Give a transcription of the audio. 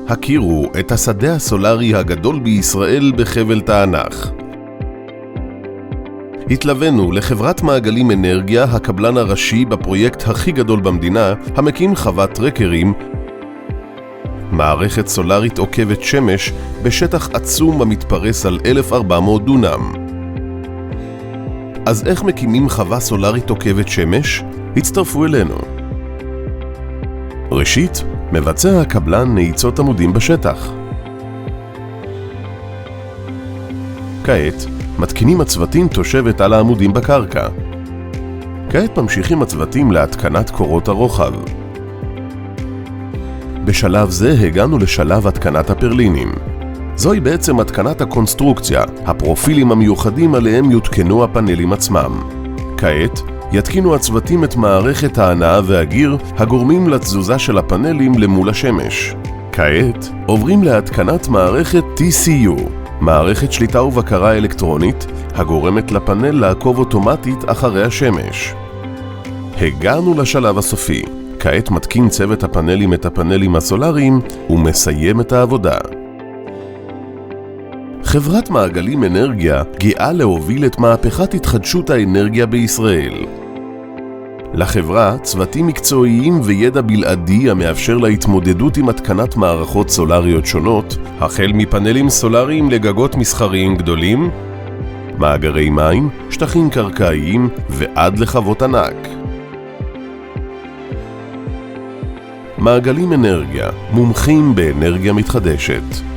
הכירו את השדה הסולרי הגדול בישראל בחבל תענך. התלווינו לחברת מעגלים אנרגיה, הקבלן הראשי בפרויקט הכי גדול במדינה, המקים חוות טרקרים, מערכת סולרית עוקבת שמש בשטח עצום המתפרס על 1,400 דונם. אז איך מקימים חווה סולרית עוקבת שמש? הצטרפו אלינו. ראשית, מבצע הקבלן נעיצות עמודים בשטח. כעת, מתקינים הצוותים תושבת על העמודים בקרקע. כעת ממשיכים הצוותים להתקנת קורות הרוחב. בשלב זה הגענו לשלב התקנת הפרלינים. זוהי בעצם התקנת הקונסטרוקציה, הפרופילים המיוחדים עליהם יותקנו הפאנלים עצמם. כעת, יתקינו הצוותים את מערכת ההנעה והגיר הגורמים לתזוזה של הפאנלים למול השמש. כעת, עוברים להתקנת מערכת TCU, מערכת שליטה ובקרה אלקטרונית, הגורמת לפאנל לעקוב אוטומטית אחרי השמש. הגענו לשלב הסופי. כעת מתקין צוות הפאנלים את הפאנלים הסולריים ומסיים את העבודה. חברת מעגלים אנרגיה גאה להוביל את מהפכת התחדשות האנרגיה בישראל. לחברה צוותים מקצועיים וידע בלעדי המאפשר להתמודדות עם התקנת מערכות סולריות שונות, החל מפאנלים סולריים לגגות מסחריים גדולים, מאגרי מים, שטחים קרקעיים ועד לחוות ענק. מעגלים אנרגיה, מומחים באנרגיה מתחדשת.